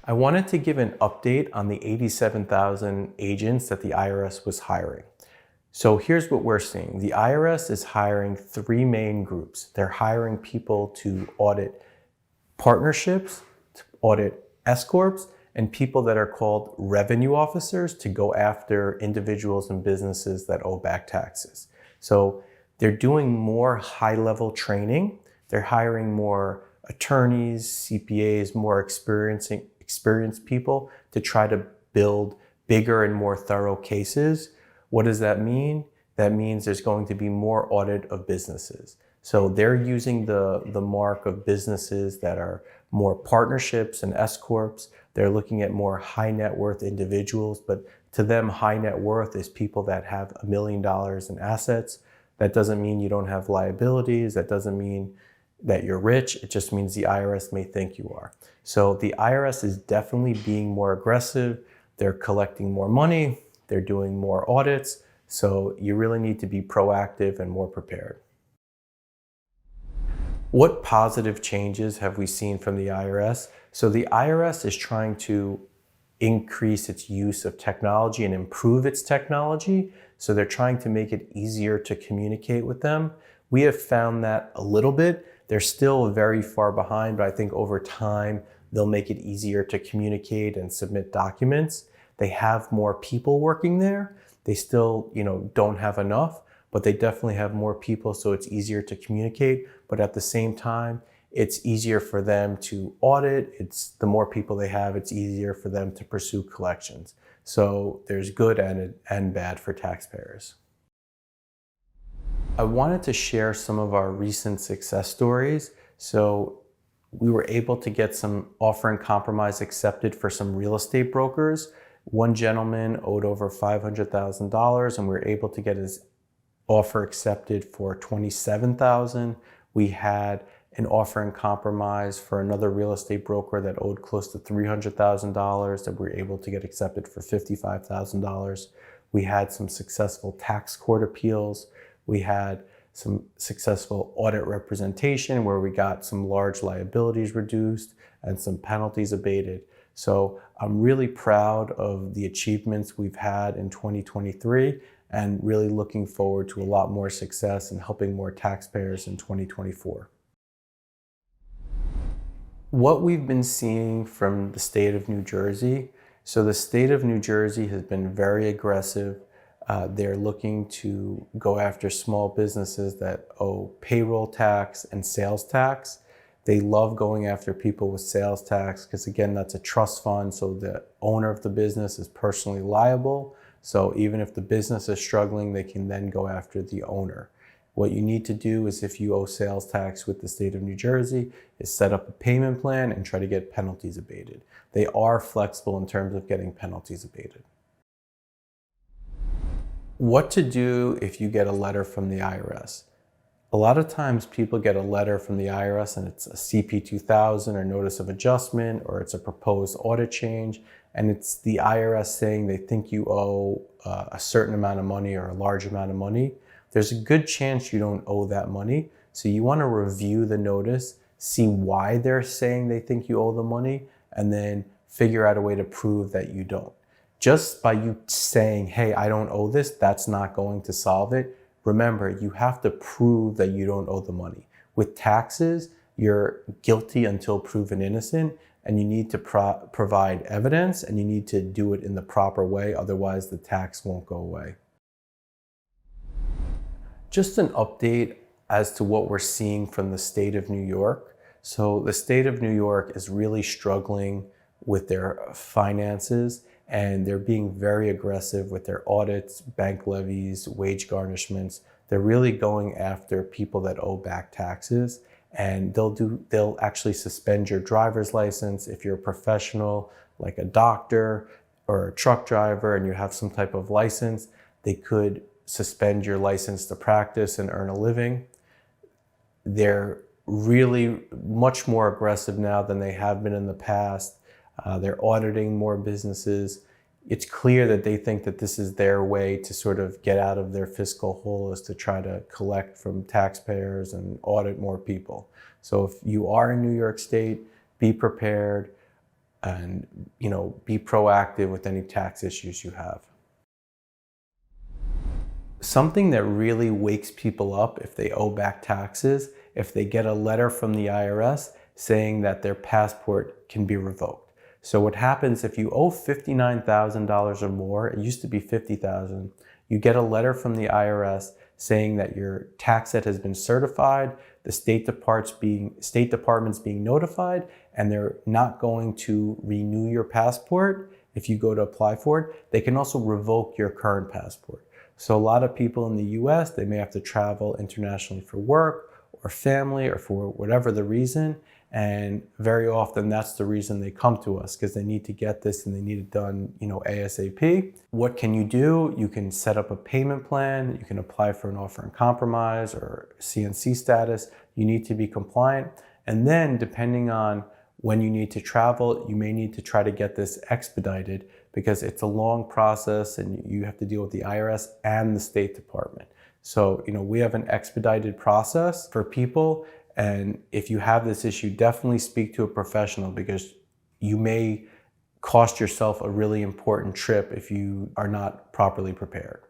I wanted to give an update on the 87,000 agents that the IRS was hiring. So here's what we're seeing. The IRS is hiring three main groups. They're hiring people to audit partnerships, to audit s-corps, and people that are called revenue officers to go after individuals and businesses that owe back taxes. So they're doing more high-level training. They're hiring more attorneys, CPAs, more experienced people to try to build bigger and more thorough cases. What does that mean? That means there's going to be more audit of businesses. So they're using the mark of businesses that are more partnerships and s-corps. They're looking at more high net worth individuals, but to them, high net worth is people that have $1 million in assets. That doesn't mean you don't have liabilities. That doesn't mean that you're rich. It just means the IRS may think you are. So the IRS is definitely being more aggressive. They're collecting more money. They're doing more audits. So you really need to be proactive and more prepared. What positive changes have we seen from the IRS? So the IRS is trying to increase its use of technology and improve its technology. So they're trying to make it easier to communicate with them. We have found that a little bit. They're still very far behind, but I think over time, they'll make it easier to communicate and submit documents. They have more people working there. They still, don't have enough, but they definitely have more people, so it's easier to communicate. But at the same time, it's easier for them to audit. The more people they have, it's easier for them to pursue collections. So there's good and bad for taxpayers. I wanted to share some of our recent success stories. So we were able to get some offer and compromise accepted for some real estate brokers. One gentleman owed over $500,000 and we were able to get his offer accepted for $27,000. We had an offer and compromise for another real estate broker that owed close to $300,000 that we were able to get accepted for $55,000. We had some successful tax court appeals. We had some successful audit representation where we got some large liabilities reduced and some penalties abated. So I'm really proud of the achievements we've had in 2023 and really looking forward to a lot more success and helping more taxpayers in 2024. What we've been seeing from the state of New Jersey, so the state of New Jersey has been very aggressive. They're looking to go after small businesses that owe payroll tax and sales tax. They love going after people with sales tax because, again, that's a trust fund, so the owner of the business is personally liable. So even if the business is struggling, they can then go after the owner. What you need to do is, if you owe sales tax with the state of New Jersey, is set up a payment plan and try to get penalties abated. They are flexible in terms of getting penalties abated. What to do if you get a letter from the IRS? A lot of times people get a letter from the IRS and it's a CP 2000 or notice of adjustment, or it's a proposed audit change, and it's the IRS saying they think you owe a certain amount of money or a large amount of money. There's a good chance you don't owe that money. So you want to review the notice, see why they're saying they think you owe the money, and then figure out a way to prove that you don't. Just by you saying, hey, I don't owe this, that's not going to solve it. Remember, you have to prove that you don't owe the money. With taxes, you're guilty until proven innocent, and you need to provide evidence, and you need to do it in the proper way, otherwise the tax won't go away. Just an update as to what we're seeing from the state of New York. So the state of New York is really struggling with their finances, and they're being very aggressive with their audits, bank levies, wage garnishments. They're really going after people that owe back taxes, and they'll actually suspend your driver's license if you're a professional, like a doctor or a truck driver, and you have some type of license. They could suspend your license to practice and earn a living. They're really much more aggressive now than they have been in the past. They're auditing more businesses. It's clear that they think that this is their way to sort of get out of their fiscal hole, is to try to collect from taxpayers and audit more people. So if you are in New York State, be prepared. and be proactive with any tax issues you have. Something that really wakes people up if they owe back taxes, if they get a letter from the IRS saying that their passport can be revoked. So what happens if you owe $59,000 or more, it used to be $50,000, you get a letter from the IRS saying that your tax debt has been certified, the State Department's being notified, and they're not going to renew your passport if you go to apply for it. They can also revoke your current passport. So a lot of people in the US, they may have to travel internationally for work or family or for whatever the reason. And very often that's the reason they come to us, because they need to get this and they need it done, ASAP. What can you do? You can set up a payment plan. You can apply for an offer in compromise or CNC status. You need to be compliant. And then depending on when you need to travel, you may need to try to get this expedited, because it's a long process and you have to deal with the IRS and the State Department. So, we have an expedited process for people. And if you have this issue, definitely speak to a professional, because you may cost yourself a really important trip if you are not properly prepared.